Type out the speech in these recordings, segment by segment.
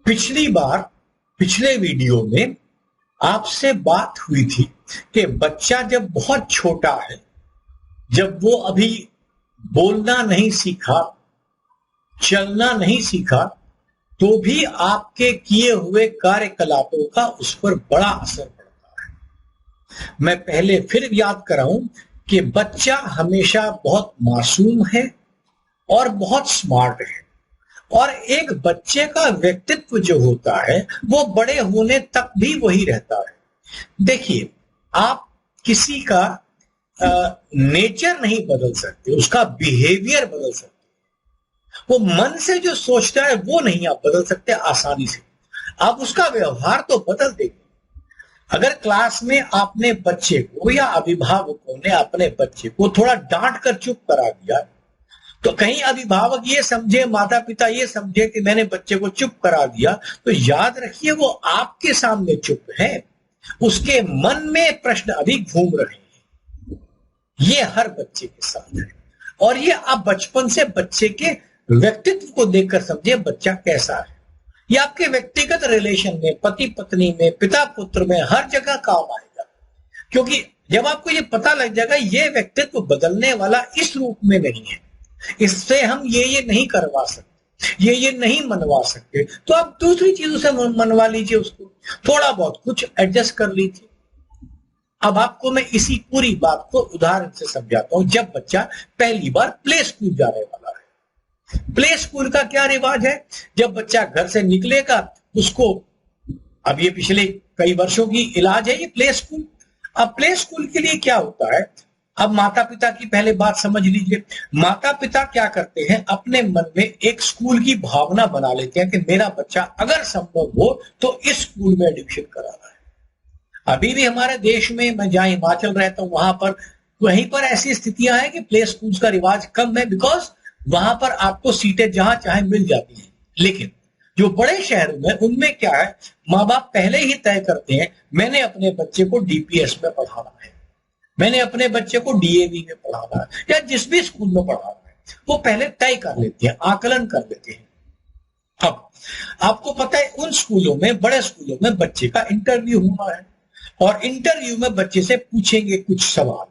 पिछले वीडियो में आपसे बात हुई थी कि बच्चा जब बहुत छोटा है, जब वो अभी बोलना नहीं सीखा, चलना नहीं सीखा, तो भी आपके किए हुए कार्यकलापों का उस पर बड़ा असर पड़ता है। मैं पहले फिर याद कराऊं कि बच्चा हमेशा बहुत मासूम है और बहुत स्मार्ट है, और एक बच्चे का व्यक्तित्व जो होता है वो बड़े होने तक भी वही रहता है। देखिए, आप किसी का नेचर नहीं बदल सकते, उसका बिहेवियर बदल सकते, वो मन से जो सोचता है वो नहीं आप बदल सकते आसानी से। आप उसका व्यवहार तो बदल देंगे। अगर क्लास में आपने बच्चे को या अभिभावकों ने अपने बच्चे को थोड़ा डांट कर चुप करा दिया, तो कहीं अभिभावक ये समझे, माता पिता ये समझे कि मैंने बच्चे को चुप करा दिया, तो याद रखिए वो आपके सामने चुप है, उसके मन में प्रश्न अभी घूम रहे हैं। ये हर बच्चे के साथ है, और ये आप बचपन से बच्चे के व्यक्तित्व को देखकर समझिए बच्चा कैसा है। ये आपके व्यक्तिगत रिलेशन में, पति पत्नी में, पिता पुत्र में, हर जगह काम आएगा। क्योंकि जब आपको ये पता लग जाएगा ये व्यक्तित्व बदलने वाला इस रूप में नहीं है, इससे हम ये नहीं करवा सकते, ये नहीं मनवा सकते, तो आप दूसरी चीजों से मनवा लीजिए, उसको थोड़ा बहुत कुछ एडजस्ट कर लीजिए। अब आपको मैं इसी पूरी बात को उदाहरण से समझाता हूं। जब बच्चा पहली बार प्ले स्कूल जाने वाला है, प्ले स्कूल का क्या रिवाज है, जब बच्चा घर से निकलेगा उसको, अब ये पिछले कई वर्षों की इलाज है ये प्ले स्कूल। अब प्ले स्कूल के लिए क्या होता है, अब माता पिता की पहले बात समझ लीजिए। माता पिता क्या करते हैं, अपने मन में एक स्कूल की भावना बना लेते हैं कि मेरा बच्चा अगर संभव हो तो इस स्कूल में एडमिशन कराना है। अभी भी हमारे देश में, मैं जहां हिमाचल रहता हूं वहां पर, वहीं पर ऐसी स्थितियां हैं कि प्ले स्कूल का रिवाज कम है, बिकॉज वहां पर आपको सीटें जहां चाहे मिल जाती हैं। लेकिन जो बड़े शहरों में, उनमें क्या है, माँ बाप पहले ही तय करते हैं मैंने अपने बच्चे को डीपीएस में पढ़ाना है, मैंने अपने बच्चे को डीएवी में पढ़ाना है, या जिस भी स्कूल में पढ़ाना है, वो पहले तय कर लेते हैं, आकलन कर लेते हैं। अब आपको पता है उन स्कूलों में, बड़े स्कूलों में बच्चे का इंटरव्यू होना है, और इंटरव्यू में बच्चे से पूछेंगे कुछ सवाल।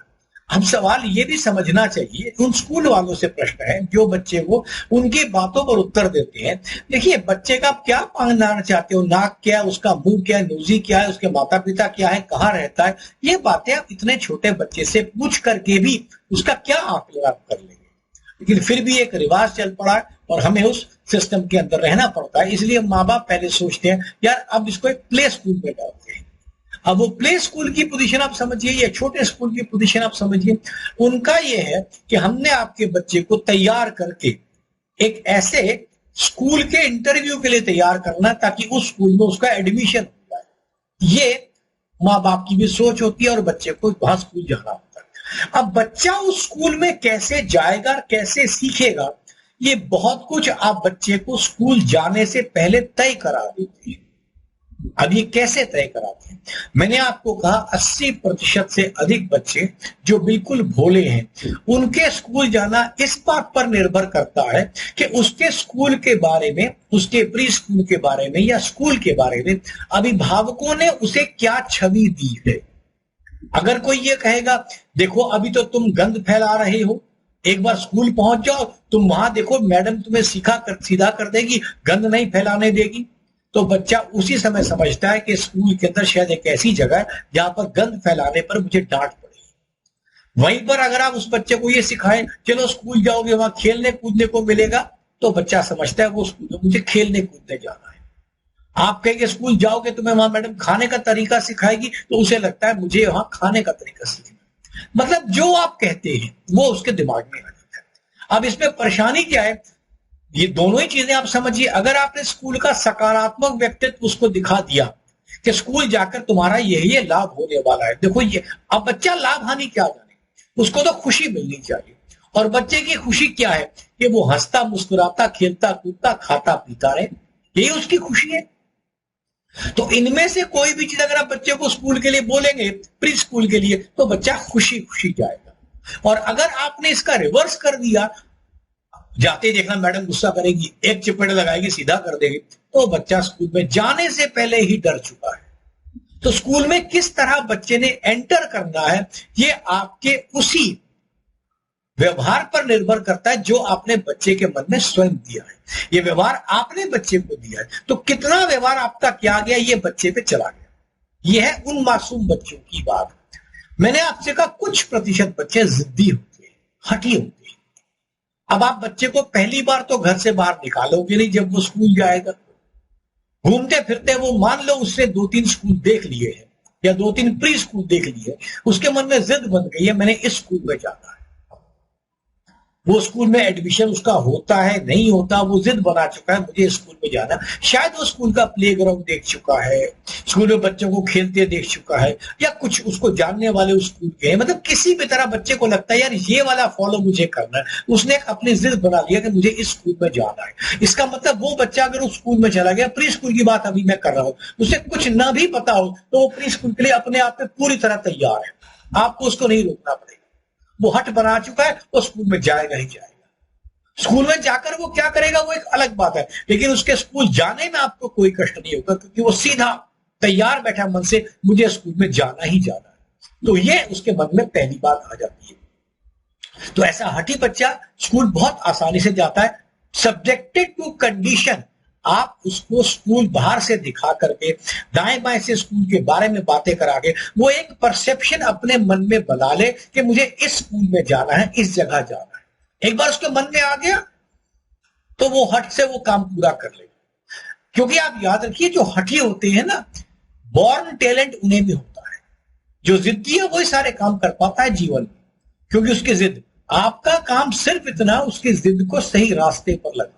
हम सवाल ये भी समझना चाहिए, उन स्कूल वालों से प्रश्न है जो बच्चे को उनकी बातों पर उत्तर देते हैं। देखिए, बच्चे का आप क्या जानना चाहते हो, नाक क्या है, उसका मुंह क्या है, नोजी क्या है, उसके माता पिता क्या है, कहाँ रहता है, ये बातें आप इतने छोटे बच्चे से पूछ करके भी उसका क्या आकलन आप कर लेंगे। लेकिन फिर भी एक रिवाज चल पड़ा है और हमें उस सिस्टम के अंदर रहना पड़ता है, इसलिए माँ बाप पहले सोचते हैं यार अब इसको एक प्ले स्कूल में डालते हैं। अब वो प्ले स्कूल की पोजीशन आप समझिए या छोटे स्कूल की पोजीशन आप समझिए, उनका ये है कि हमने आपके बच्चे को तैयार करके एक ऐसे स्कूल के इंटरव्यू के लिए तैयार करना ताकि उस स्कूल में उसका एडमिशन हो जाए। ये माँ बाप की भी सोच होती है और बच्चे को वहां स्कूल जाना होता है। अब बच्चा उस स्कूल में कैसे जाएगा, कैसे सीखेगा, ये बहुत कुछ आप बच्चे को स्कूल जाने से पहले तय करा देते हैं। अब ये कैसे तय कराते हैं, मैंने आपको कहा 80% से अधिक बच्चे जो बिल्कुल भोले हैं, उनके स्कूल जाना इस बात पर निर्भर करता है कि उसके स्कूल के बारे में, उसके प्री स्कूल के बारे में या स्कूल के बारे में अभिभावकों ने उसे क्या छवि दी है। अगर कोई ये कहेगा देखो अभी तो तुम गंद फैला रहे हो, एक बार स्कूल पहुंच जाओ, तुम वहां देखो मैडम तुम्हें सीधा कर देगी, गंद नहीं फैलाने देगी, तो बच्चा उसी समय समझता है कि स्कूल के अंदर शायद एक ऐसी जगह है जहां पर गंद फैलाने पर मुझे डांट पड़ेगी। वहीं पर अगर आप उस बच्चे को ये सिखाएं चलो स्कूल जाओगे वहां खेलने कूदने को मिलेगा, तो बच्चा समझता है वो स्कूल में मुझे खेलने कूदने जाना है। आप कहेंगे स्कूल जाओगे तुम्हें वहां मैडम खाने का तरीका सिखाएगी, तो उसे लगता है मुझे वहां खाने का तरीका सीखना। मतलब जो आप कहते हैं वो उसके दिमाग में आ जाता है। अब इसमें परेशानी क्या है, ये दोनों ही चीजें आप समझिए। अगर आपने स्कूल का सकारात्मक व्यक्तित्व उसको दिखा दिया कि स्कूल जाकर तुम्हारा ये लाभ होने वाला है, देखो ये, अब बच्चा लाभ हानि क्या जाने, उसको तो खुशी मिलनी चाहिए। और बच्चे की खुशी क्या है कि वो हंसता मुस्कुराता खेलता कूदता खाता पीता रहे, यही उसकी खुशी है। तो इनमें से कोई भी चीज अगर आप बच्चे को स्कूल के लिए बोलेंगे, प्री स्कूल के लिए, तो बच्चा खुशी खुशी जाएगा। और अगर आपने इसका रिवर्स कर दिया, जाते ही देखना मैडम गुस्सा करेगी, एक चपेट लगाएगी, सीधा कर देगी, तो बच्चा स्कूल में जाने से पहले ही डर चुका है। तो स्कूल में किस तरह बच्चे ने एंटर करना है, ये आपके उसी व्यवहार पर निर्भर करता है जो आपने बच्चे के मन में स्वयं दिया है। ये व्यवहार आपने बच्चे को दिया है, तो कितना व्यवहार आपका किया गया ये बच्चे पे चला गया। ये है उन मासूम बच्चों की बात। मैंने आपसे कहा कुछ प्रतिशत बच्चे जिद्दी होते हैं, हठी होते हैं। अब आप बच्चे को पहली बार तो घर से बाहर निकालोगे नहीं, जब वो स्कूल जाएगा घूमते फिरते वो मान लो उसने 2-3 स्कूल देख लिए हैं या 2-3 प्री स्कूल देख लिए, उसके मन में जिद बन गई है मैंने इस स्कूल में जाना है। वो स्कूल में एडमिशन उसका होता है नहीं होता, वो जिद बना चुका है मुझे स्कूल में जाना। शायद वो स्कूल का प्लेग्राउंड देख चुका है, स्कूल में बच्चों को खेलते देख चुका है, या कुछ उसको जानने वाले उस स्कूल के हैं, मतलब किसी भी तरह बच्चे को लगता है यार ये वाला फॉलो मुझे करना है। उसने अपनी जिद बना लिया कि मुझे इस स्कूल में जाना है। इसका मतलब वो बच्चा अगर उस स्कूल में चला गया, प्री स्कूल की बात अभी मैं कर रहा हूं, उसे कुछ ना भी पता हो तो वो प्री स्कूल के लिए अपने आप में पूरी तरह तैयार है, आपको उसको नहीं रोकना पड़ेगा। वो हट बना चुका है, वो स्कूल में जाएगा ही जाएगा। स्कूल में जाकर वो क्या करेगा वो एक अलग बात है, लेकिन उसके स्कूल जाने में आपको कोई कष्ट नहीं होगा, क्योंकि वो सीधा तैयार बैठा मन से मुझे स्कूल में जाना ही जाना है। तो ये उसके मन में पहली बात आ जाती है। तो ऐसा हठी बच्चा स्कूल बहुत आसानी से जाता है, सब्जेक्टेड टू कंडीशन। आप उसको स्कूल बाहर से दिखा करके, दाएं बाएं से स्कूल के बारे में बातें करा के, वो एक परसेप्शन अपने मन में बना ले कि मुझे इस स्कूल में जाना है, इस जगह जाना है। एक बार उसके मन में आ गया तो वो हट से वो काम पूरा कर लेगा। क्योंकि आप याद रखिए जो हठी होते हैं ना, बॉर्न टैलेंट उन्हें भी होता है। जो जिद्दी है वही सारे काम कर पाता है जीवन में, क्योंकि उसकी जिद। आपका काम सिर्फ इतना उसकी जिद को सही रास्ते पर लगाना है,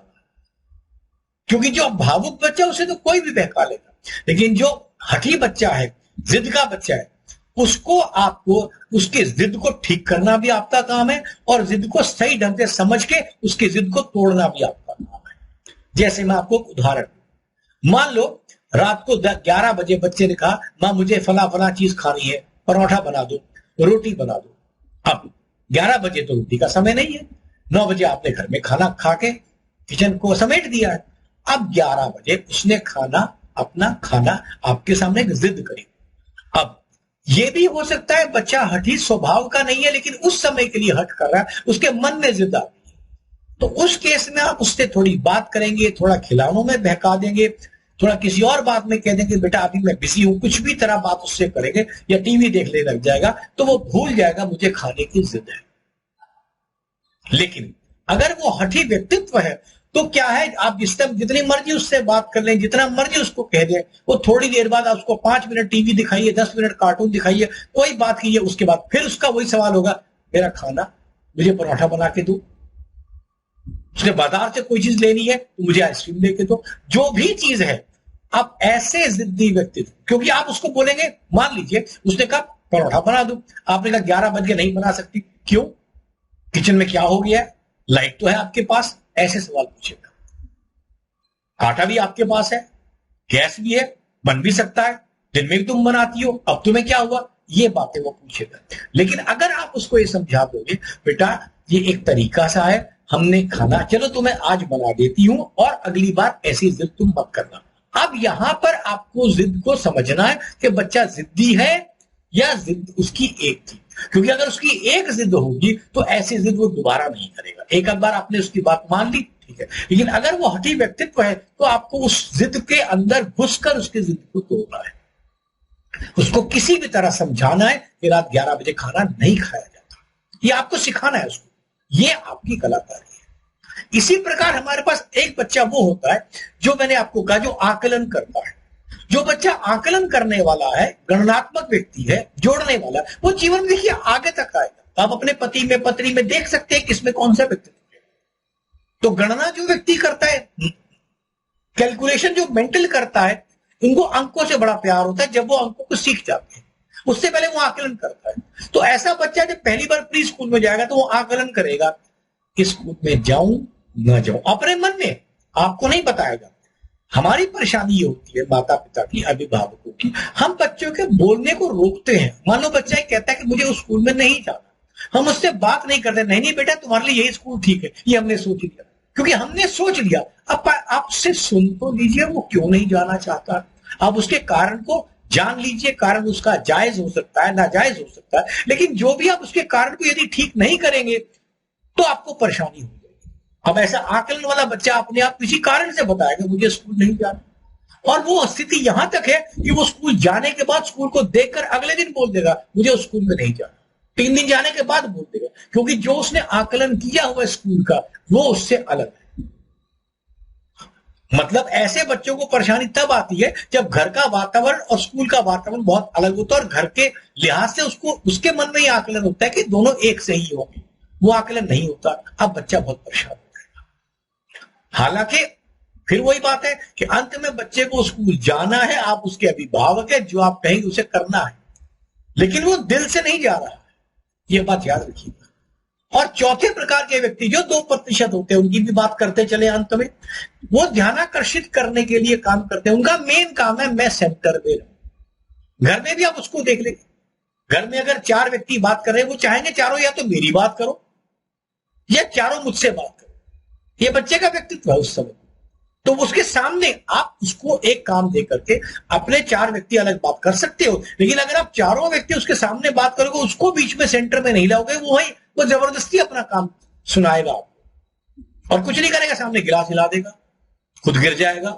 क्योंकि जो भावुक बच्चा उसे तो कोई भी बहका लेगा, लेकिन जो हठी बच्चा है, जिद का बच्चा है, उसको आपको उसकी जिद को ठीक करना भी आपका काम है, और जिद को सही ढंग से समझ के उसकी जिद को तोड़ना भी आपका काम है। जैसे मैं आपको उदाहरण, मान लो रात को 11 बजे बच्चे ने कहा मां मुझे फला फला चीज खानी है, परोठा बना दो, रोटी बना दो। अब 11 बजे तो रोटी का समय नहीं है, 9 बजे आपने घर में खाना खा के किचन को समेट दिया है। अब 11 बजे उसने अपना खाना आपके सामने जिद करी। अब ये भी हो सकता है बच्चा हठी स्वभाव का नहीं है, लेकिन उस समय के लिए हट कर रहा है, उसके मन में जिद आ गई। तो उस केस में आप उससे थोड़ी बात करेंगे, थोड़ा खिलौनों में बहका देंगे, थोड़ा किसी और बात में कह देंगे बेटा अभी मैं बिजी हूं, कुछ भी तरह बात उससे करेंगे, या टीवी देखने लग जाएगा, तो वो भूल जाएगा मुझे खाने की जिद है। लेकिन अगर वो हठी व्यक्तित्व है तो क्या है, आप जितनी मर्जी उससे बात कर लें, जितना मर्जी उसको कह दें, वो थोड़ी देर बाद आप उसको 5 मिनट टीवी दिखाइए, 10 मिनट कार्टून दिखाइए, कोई बात कीजिए, उसके बाद फिर उसका वही सवाल होगा मेरा खाना, मुझे पराठा बना के दो। उसने बाजार से कोई चीज लेनी है तो मुझे आइसक्रीम लेके दो, जो भी चीज है। अब ऐसे जिद्दी व्यक्तित्व, क्योंकि आप उसको बोलेंगे, मान लीजिए उसने कहा पराठा बना दो, आपने कहा 11 बजे नहीं बना सकती, क्यों, किचन में क्या हो गया है, लाइट तो है आपके पास, ऐसे सवाल पूछेगा। आटा भी आपके पास है, गैस भी है, बन भी सकता है, दिन में भी तुम बनाती हो, अब तुम्हें क्या हुआ, ये बातें वो पूछेगा। लेकिन अगर आप उसको ये समझा दोगे बेटा ये एक तरीका सा है, हमने खाना चलो तुम्हें आज बना देती हूं और अगली बार ऐसी जिद तुम मत करना। अब यहां पर आपको जिद को समझना है कि बच्चा जिद्दी है या जिद उसकी एक थी, क्योंकि अगर उसकी एक जिद होगी तो ऐसी जिद वो दोबारा नहीं करेगा। एक आध बार आपने उसकी बात मान ली ठीक है, लेकिन अगर वो हठी व्यक्तित्व है तो आपको उस जिद के अंदर घुसकर उसकी जिद को तोड़ना है, उसको किसी भी तरह समझाना है कि रात 11 बजे खाना नहीं खाया जाता, ये आपको सिखाना है उसको, ये आपकी कलाकारी है। इसी प्रकार हमारे पास एक बच्चा वो होता है जो मैंने आपको कहा जो आकलन करता है। जो बच्चा आकलन करने वाला है, गणनात्मक व्यक्ति है, जोड़ने वाला, वो जीवन में देखिए आगे तक आएगा। आप अपने पति में पत्नी में देख सकते हैं किसमें कौन सा व्यक्तित्व है। तो गणना जो व्यक्ति करता है, कैलकुलेशन जो मेंटल करता है, उनको अंकों से बड़ा प्यार होता है। जब वो अंकों को सीख जाते हैं उससे पहले वो आकलन करता है। तो ऐसा बच्चा जब पहली बार प्री स्कूल में जाएगा तो वो आकलन करेगा, किस स्कूल में जाऊं ना जाऊं, अपने मन में, आपको नहीं बताएगा। हमारी परेशानी ये होती है माता पिता की, अभिभावकों की, हम बच्चों के बोलने को रोकते हैं। मान लो बच्चा ये कहता है कि मुझे उस स्कूल में नहीं जाना, हम उससे बात नहीं करते, नहीं नहीं बेटा तुम्हारे लिए यही स्कूल ठीक है, ये हमने सोच लिया। क्योंकि हमने सोच लिया। अब आप उससे सुन तो लीजिए वो क्यों नहीं जाना चाहता, आप उसके कारण को जान लीजिए। कारण उसका जायज हो सकता है, नाजायज हो सकता है, लेकिन जो भी आप उसके कारण को यदि ठीक नहीं करेंगे तो आपको परेशानी हो जाएगी। अब ऐसा आकलन वाला बच्चा अपने आप किसी कारण से बताएगा मुझे स्कूल नहीं जाना, और वो स्थिति यहां तक है कि वो स्कूल जाने के बाद स्कूल को देखकर अगले दिन बोल देगा मुझे उस स्कूल में नहीं जाना, 3 दिन जाने के बाद बोल देगा, क्योंकि जो उसने आकलन किया हुआ स्कूल का वो उससे अलग है। मतलब ऐसे बच्चों को परेशानी तब आती है जब घर का वातावरण और स्कूल का वातावरण बहुत अलग होता है, और घर के लिहाज से उसको उसके मन में ये आकलन होता है कि दोनों एक से ही होंगे, वो आकलन नहीं होता। अब बच्चा बहुत परेशान हो जाएगा। हालांकि फिर वही बात है कि अंत में बच्चे को स्कूल जाना है, आप उसके अभिभावक है, जो आप कहेंगे उसे करना है, लेकिन वो दिल से नहीं जा रहा है, ये बात याद रखिएगा। और चौथे प्रकार के व्यक्ति जो 2% होते हैं, उनकी भी बात करते चले अंत में, वो ध्यानाकर्षित करने के लिए काम करते हैं। उनका मेन काम है मैं सेंटर पे रहूं। घर में भी आप उसको देख लेंगे, घर में अगर 4 व्यक्ति बात कर रहे हैं, वो चाहेंगे चारों या तो मेरी बात करो या चारों मुझसे बात करो। ये बच्चे का व्यक्तित्व है उस समय। तो उसके सामने आप उसको एक काम दे करके अपने 4 व्यक्ति अलग बात कर सकते हो, लेकिन अगर आप चारों व्यक्ति उसके सामने बात करोगे, उसको बीच में सेंटर में नहीं लाओगे, वो जबरदस्ती अपना काम सुनाएगा और कुछ नहीं करेगा, सामने गिलास हिला देगा, खुद गिर जाएगा,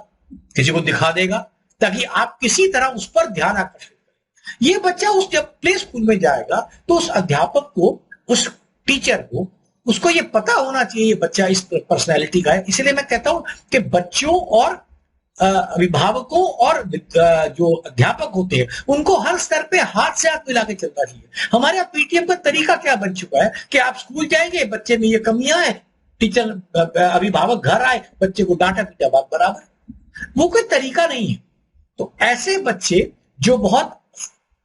किसी को दिखा देगा, ताकि आप किसी तरह उस पर ध्यान आकर्षित करें। ये बच्चा उस जब प्ले स्कूल में जाएगा तो उस अध्यापक को, उस टीचर को, उसको ये पता होना चाहिए ये बच्चा इस पर्सनैलिटी का है। इसलिए मैं कहता हूं कि बच्चों और अभिभावकों और जो अध्यापक होते हैं उनको हर स्तर पे हाथ से हाथ मिला के चलना चाहिए। हमारे यहाँ पीटीएम का तरीका क्या बन चुका है कि आप स्कूल जाएंगे, बच्चे में ये कमियां है, टीचर अभिभावक घर आए, बच्चे को डांटा पीटा, बात बराबर। वो कोई तरीका नहीं है। तो ऐसे बच्चे जो बहुत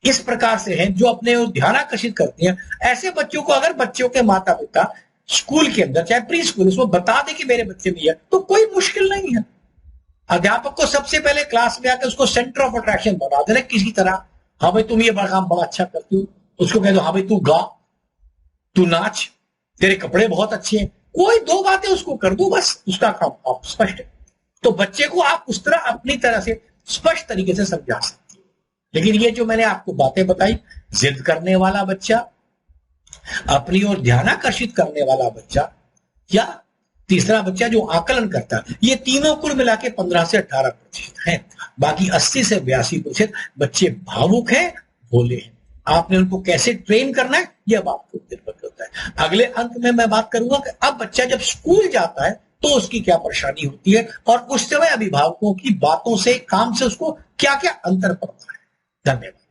इस प्रकार से हैं, जो अपने ध्यान आकर्षित करते हैं, ऐसे बच्चों को अगर बच्चों के माता पिता स्कूल के अंदर चाहे प्री स्कूल उसमें बता दे कि मेरे बच्चे में है, तो कोई मुश्किल नहीं है। अध्यापक को सबसे पहले क्लास में आकर उसको सेंटर ऑफ अट्रैक्शन बना देना किसी तरह। हाँ भाई तुम ये काम बड़ा अच्छा करती हो, उसको कह दो हाँ भाई तू गा, तू नाच, तेरे कपड़े बहुत अच्छे हैं, कोई 2 बातें उसको कर दो, बस उसका काम आप स्पष्ट है। तो बच्चे को आप उस तरह अपनी तरह से स्पष्ट तरीके से समझा सकते हैं। लेकिन ये जो मैंने आपको बातें बताई, जिद करने वाला बच्चा, अपनी ओर ध्यानाकर्षित करने वाला बच्चा, या तीसरा बच्चा जो आकलन करता है, ये तीनों कुल मिला के 15 से 18% हैं। बाकी 80 से 82% बच्चे भावुक हैं, भोले हैं। आपने उनको कैसे ट्रेन करना है ये अब आपको निर्भर करता है। अगले अंक में मैं बात करूंगा कि अब बच्चा जब स्कूल जाता है तो उसकी क्या परेशानी होती है, और उस समय अभिभावकों की बातों से, काम से उसको क्या क्या अंतर पड़ता है। धन्यवाद।